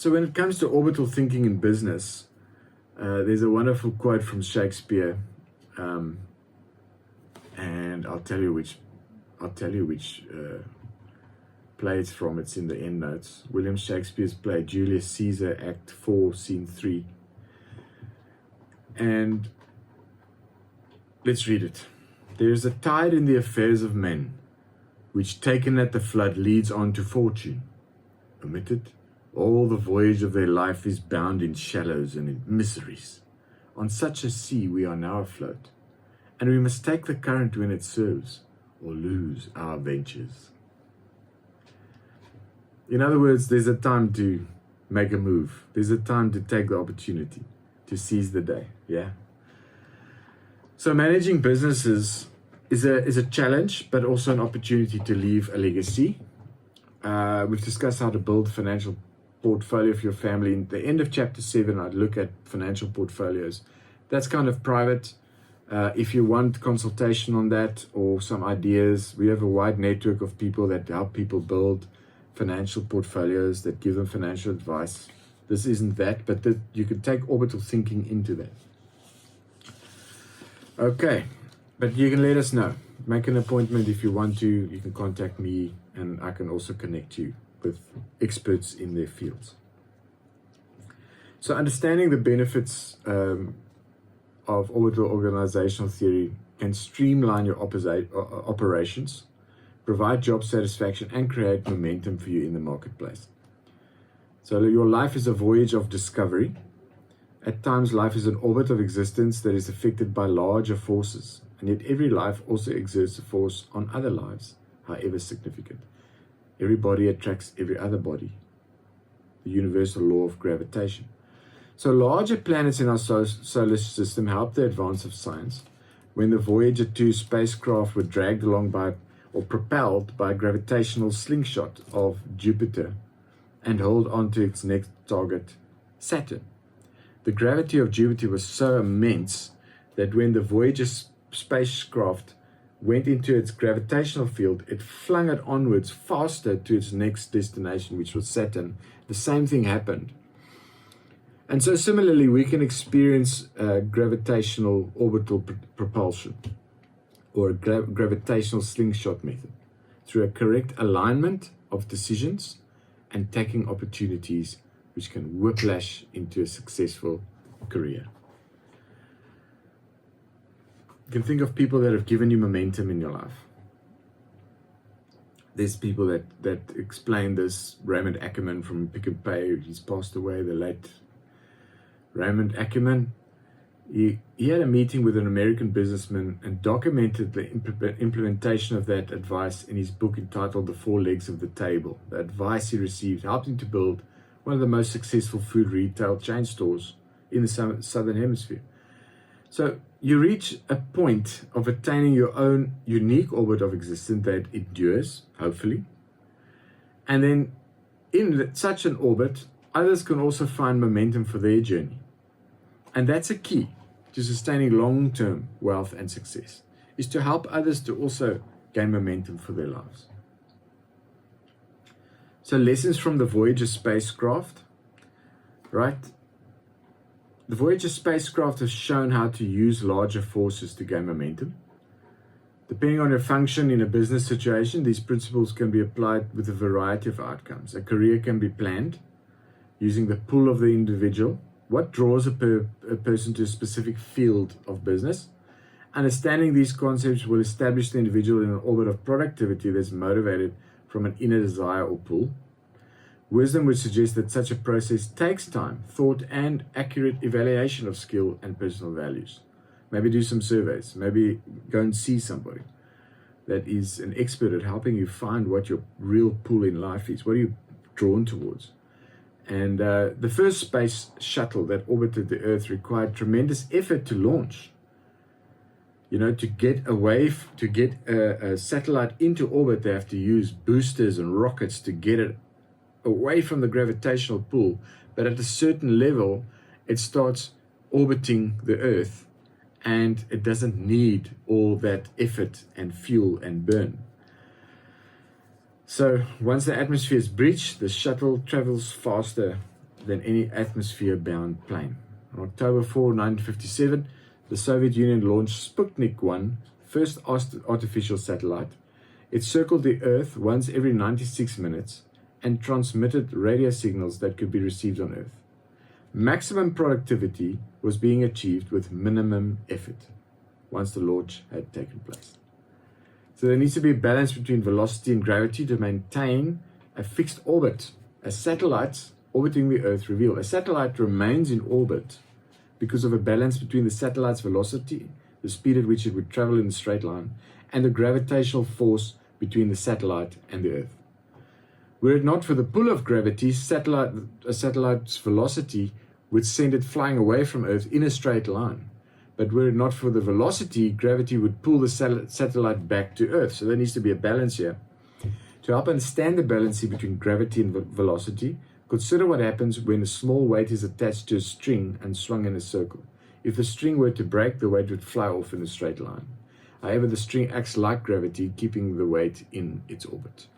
So when it comes to orbital thinking in business, there's a wonderful quote from Shakespeare, and I'll tell you which play it's from. It's in the end notes. William Shakespeare's play Julius Caesar, Act 4, Scene 3. And let's read it. There is a tide in the affairs of men, which taken at the flood leads on to fortune. Omitted, all the voyage of their life is bound in shallows and in miseries. On such a sea we are now afloat, and we must take the current when it serves, or lose our ventures. In other words, there's a time to make a move. There's a time to take the opportunity, to seize the day, yeah? So managing businesses is a challenge, but also an opportunity to leave a legacy. We've discussed how to build a financial portfolio for your family. In the end of chapter 7, I'd look at financial portfolios. That's kind of private. If you want consultation on that or some ideas, we have a wide network of people that help people build financial portfolios, that give them financial advice. This isn't that, but you can take orbital thinking into that. Okay, but you can let us know. Make an appointment if you want to. You can contact me, and I can also connect you with experts in their fields. So understanding the benefits of orbital organizational theory can streamline your operations, provide job satisfaction, and create momentum for you in the marketplace. So your life is a voyage of discovery. At times, life is an orbit of existence that is affected by larger forces, and yet every life also exerts a force on other lives, however significant. Every body attracts every other body, the universal law of gravitation. So larger planets in our solar system help the advance of science. When the Voyager 2 spacecraft were dragged along by or propelled by a gravitational slingshot of Jupiter and held onto its next target, Saturn. The gravity of Jupiter was so immense that when the Voyager spacecraft went into its gravitational field, it flung it onwards faster to its next destination, which was Saturn. The same thing happened. And so similarly, we can experience gravitational orbital propulsion, or a gravitational slingshot method, through a correct alignment of decisions and taking opportunities which can whiplash into a successful career. You can think of people that have given you momentum in your life. There's people that explain this. Raymond Ackerman from Pick and Pay, he's passed away, the late Raymond Ackerman. He had a meeting with an American businessman and documented the implementation of that advice in his book entitled The 4 Legs of the Table. The advice he received helped him to build one of the most successful food retail chain stores in the Southern Hemisphere. So you reach a point of attaining your own unique orbit of existence that endures, hopefully. And then in such an orbit, others can also find momentum for their journey. And that's a key to sustaining long-term wealth and success, is to help others to also gain momentum for their lives. So lessons from the Voyager spacecraft, right? The Voyager spacecraft has shown how to use larger forces to gain momentum. Depending on your function in a business situation, these principles can be applied with a variety of outcomes. A career can be planned using the pull of the individual. What draws a person to a specific field of business? Understanding these concepts will establish the individual in an orbit of productivity that's motivated from an inner desire or pull. Wisdom would suggest that such a process takes time, thought, and accurate evaluation of skill and personal values. Maybe do some surveys. Maybe go and see somebody that is an expert at helping you find what your real pull in life is. What are you drawn towards? And the first space shuttle that orbited the Earth required tremendous effort to launch. You know, to get a satellite into orbit, they have to use boosters and rockets to get it away from the gravitational pull. But at a certain level, it starts orbiting the Earth, and it doesn't need all that effort and fuel and burn. So once the atmosphere is breached, the shuttle travels faster than any atmosphere-bound plane. On October 4, 1957, the Soviet Union launched Sputnik 1, first artificial satellite. It circled the Earth once every 96 minutes and transmitted radio signals that could be received on Earth. Maximum productivity was being achieved with minimum effort once the launch had taken place. So there needs to be a balance between velocity and gravity to maintain a fixed orbit. As satellites orbiting the Earth reveal, a satellite remains in orbit because of a balance between the satellite's velocity, the speed at which it would travel in a straight line, and the gravitational force between the satellite and the Earth. Were it not for the pull of gravity, a satellite's velocity would send it flying away from Earth in a straight line. But were it not for the velocity, gravity would pull the satellite back to Earth. So there needs to be a balance here. To help understand the balance between gravity and velocity, consider what happens when a small weight is attached to a string and swung in a circle. If the string were to break, the weight would fly off in a straight line. However, the string acts like gravity, keeping the weight in its orbit.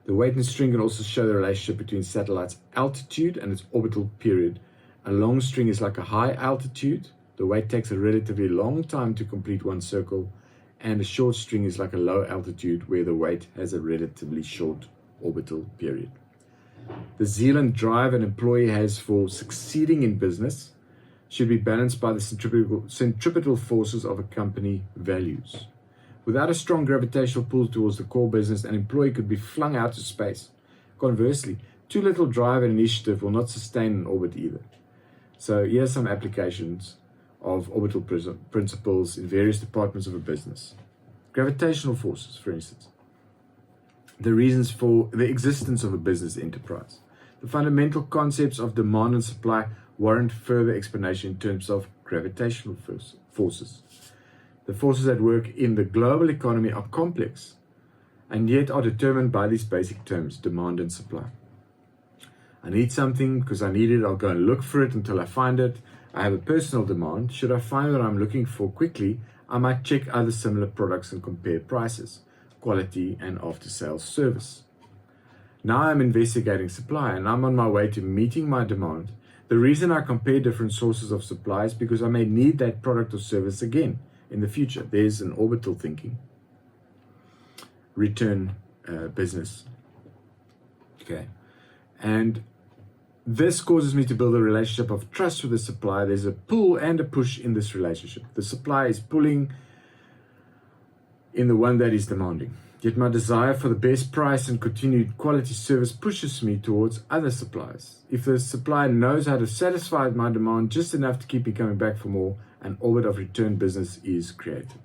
The weight in string can also show the relationship between satellite's altitude and its orbital period. A long string is like a high altitude. The weight takes a relatively long time to complete one circle, and a short string is like a low altitude where the weight has a relatively short orbital period. The zeal and drive an employee has for succeeding in business should be balanced by the centripetal forces of a company values. Without a strong gravitational pull towards the core business, an employee could be flung out to space. Conversely, too little drive and initiative will not sustain an orbit either. So here's some applications of orbital principles in various departments of a business. Gravitational forces, for instance. The reasons for the existence of a business enterprise. The fundamental concepts of demand and supply warrant further explanation in terms of gravitational forces. The forces at work in the global economy are complex and yet are determined by these basic terms, demand and supply. I need something because I need it, I'll go and look for it until I find it. I have a personal demand. Should I find what I'm looking for quickly, I might check other similar products and compare prices, quality, and after-sales service. Now I'm investigating supply and I'm on my way to meeting my demand. The reason I compare different sources of supply is because I may need that product or service again in the future. There's an orbital thinking. Return business. Okay. And this causes me to build a relationship of trust with the supplier. There's a pull and a push in this relationship. The supplier is pulling in the one that is demanding. Yet my desire for the best price and continued quality service pushes me towards other suppliers. If the supplier knows how to satisfy my demand just enough to keep me coming back for more, an orbit of return business is created.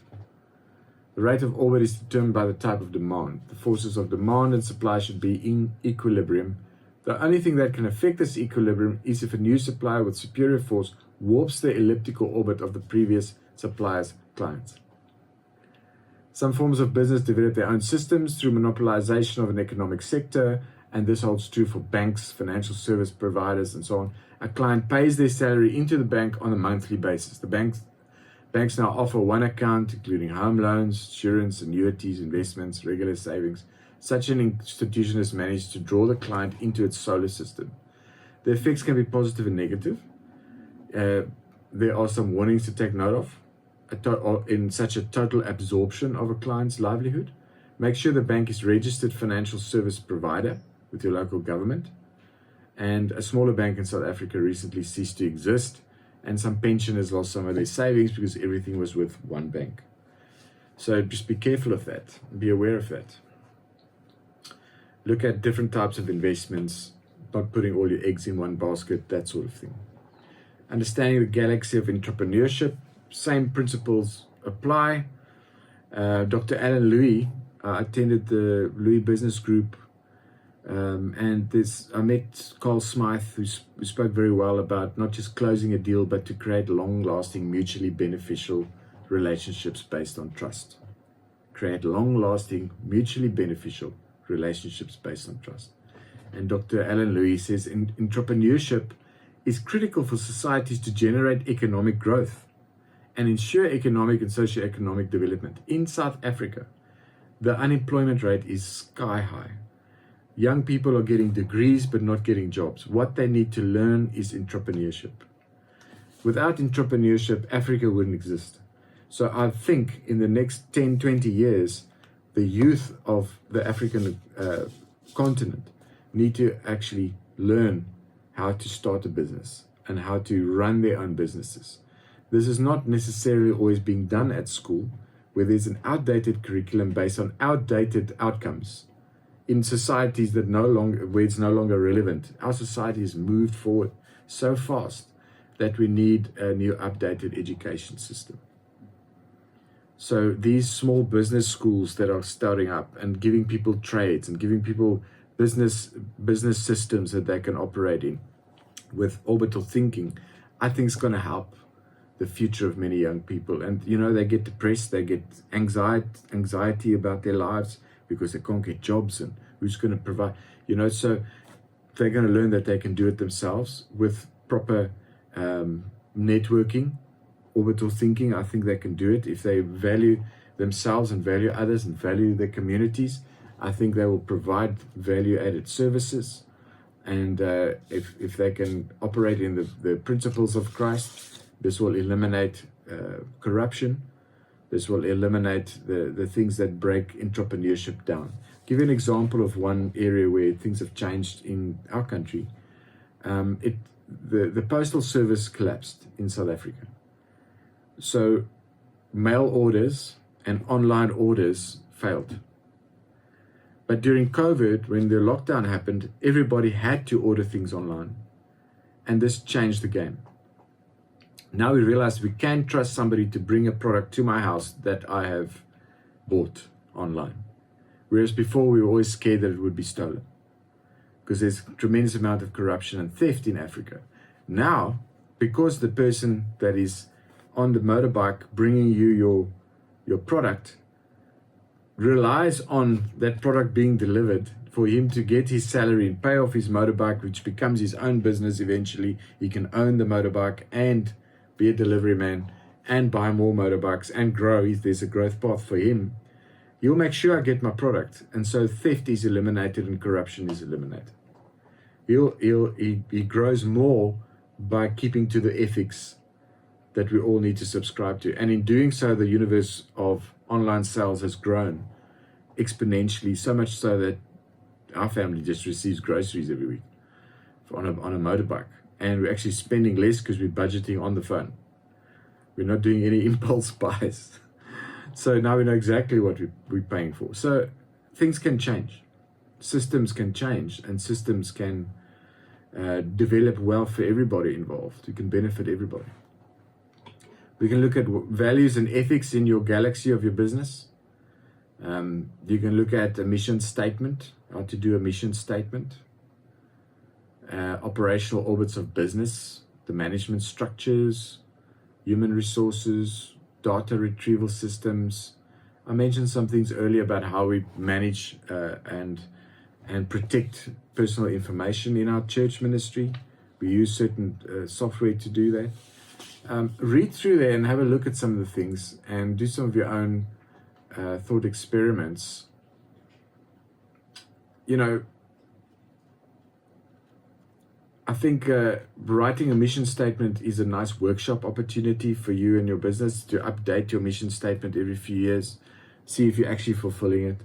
The rate of orbit is determined by the type of demand. The forces of demand and supply should be in equilibrium. The only thing that can affect this equilibrium is if a new supplier with superior force warps the elliptical orbit of the previous supplier's clients. Some forms of business develop their own systems through monopolization of an economic sector, and this holds true for banks, financial service providers, and so on. A client pays their salary into the bank on a monthly basis. The banks now offer one account, including home loans, insurance, annuities, investments, regular savings. Such an institution has managed to draw the client into its solar system. The effects can be positive and negative. There are some warnings to take note of. In such a total absorption of a client's livelihood. Make sure the bank is registered financial service provider with your local government. And a smaller bank in South Africa recently ceased to exist, and some pensioners lost some of their savings because everything was with one bank. So just be careful of that, be aware of that. Look at different types of investments, not putting all your eggs in one basket, that sort of thing. Understanding the galaxy of entrepreneurship. Same principles apply. Dr. Alan Louis attended the Louis Business Group, and I met Carl Smythe, who spoke very well about not just closing a deal, but to create long-lasting, mutually beneficial relationships based on trust. Create long-lasting, mutually beneficial relationships based on trust. And Dr. Alan Louis says entrepreneurship is critical for societies to generate economic growth and ensure economic and socio-economic development. In South Africa, the unemployment rate is sky high. Young people are getting degrees but not getting jobs. What they need to learn is entrepreneurship. Without entrepreneurship, Africa wouldn't exist. So I think in the next 10, 20 years, the youth of the African continent need to actually learn how to start a business and how to run their own businesses. This is not necessarily always being done at school, where there's an outdated curriculum based on outdated outcomes in societies that where it's no longer relevant. Our society has moved forward so fast that we need a new updated education system. So these small business schools that are starting up and giving people trades and giving people business systems that they can operate in with orbital thinking, I think is going to help the future of many young people. And they get depressed, they get anxiety about their lives because they can't get jobs, and who's going to provide, so they're going to learn that they can do it themselves with proper networking, orbital thinking. I think they can do it if they value themselves and value others and value their communities. I think they will provide value added services, and if they can operate in the principles of Christ, this will eliminate corruption. This will eliminate the things that break entrepreneurship down. Give you an example of one area where things have changed in our country. The postal service collapsed in South Africa. So mail orders and online orders failed. But during COVID, when the lockdown happened, everybody had to order things online. And this changed the game. Now we realize we can trust somebody to bring a product to my house that I have bought online. Whereas before we were always scared that it would be stolen, because there's a tremendous amount of corruption and theft in Africa. Now, because the person that is on the motorbike bringing you your product relies on that product being delivered for him to get his salary and pay off his motorbike, which becomes his own business eventually. He can own the motorbike and be a delivery man and buy more motorbikes and grow if there's a growth path for him. He'll make sure I get my product. And so theft is eliminated and corruption is eliminated. He grows more by keeping to the ethics that we all need to subscribe to. And in doing so, the universe of online sales has grown exponentially, so much so that our family just receives groceries every week on a motorbike. And we're actually spending less because we're budgeting on the phone. We're not doing any impulse buys. So now we know exactly what we're paying for. So things can change. Systems can change, and systems can develop well for everybody involved. You can benefit everybody. We can look at values and ethics in your galaxy of your business. You can look at a mission statement, how to do a mission statement. Operational orbits of business, the management structures, human resources, data retrieval systems. I mentioned some things earlier about how we manage and protect personal information in our church ministry. We use certain software to do that. Read through there and have a look at some of the things and do some of your own thought experiments. I think writing a mission statement is a nice workshop opportunity for you and your business to update your mission statement every few years, see if you're actually fulfilling it.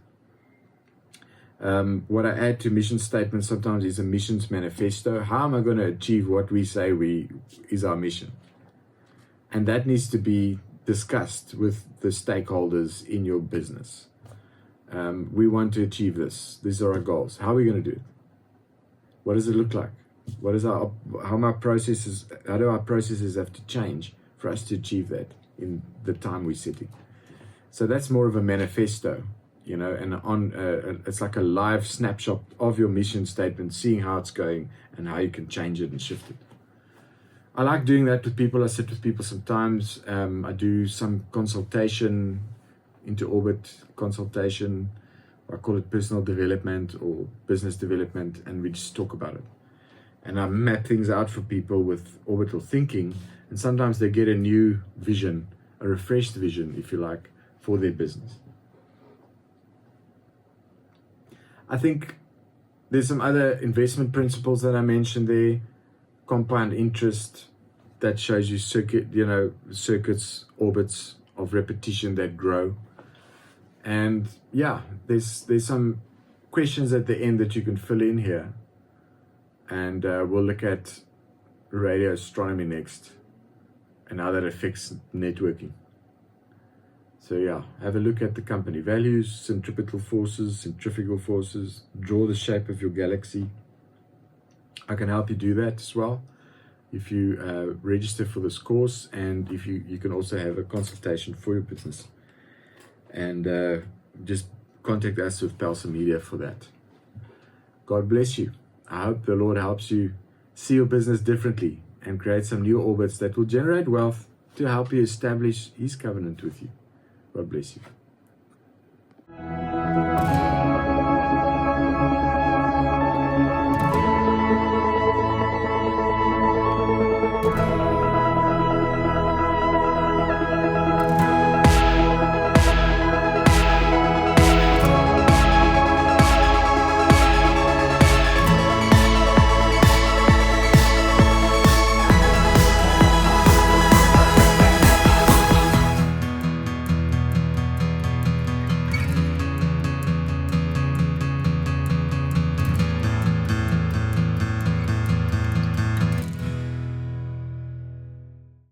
What I add to mission statements sometimes is a missions manifesto. How am I going to achieve what we say is our mission? And that needs to be discussed with the stakeholders in your business. We want to achieve this. These are our goals. How are we going to do it? What does it look like? How do our processes have to change for us to achieve that in the time we're sitting? So that's more of a manifesto, and it's like a live snapshot of your mission statement, seeing how it's going and how you can change it and shift it. I like doing that with people. I sit with people sometimes. I do some consultation, into orbit consultation. I call it personal development or business development, and we just talk about it. And I map things out for people with orbital thinking, and sometimes they get a new vision, a refreshed vision, if you like, for their business. I think There's some other investment principles that I mentioned there. Compound interest, that shows you circuits, orbits of repetition that grow. And yeah, there's some questions at the end that you can fill in here. And we'll look at radio astronomy next and how that affects networking. So yeah, have a look at the company values, centripetal forces, centrifugal forces, draw the shape of your galaxy. I can help you do that as well if you register for this course, and if you can also have a consultation for your business. And just contact us with Pelsa Media for that. God bless you. I hope the Lord helps you see your business differently and create some new orbits that will generate wealth to help you establish His covenant with you. God bless you.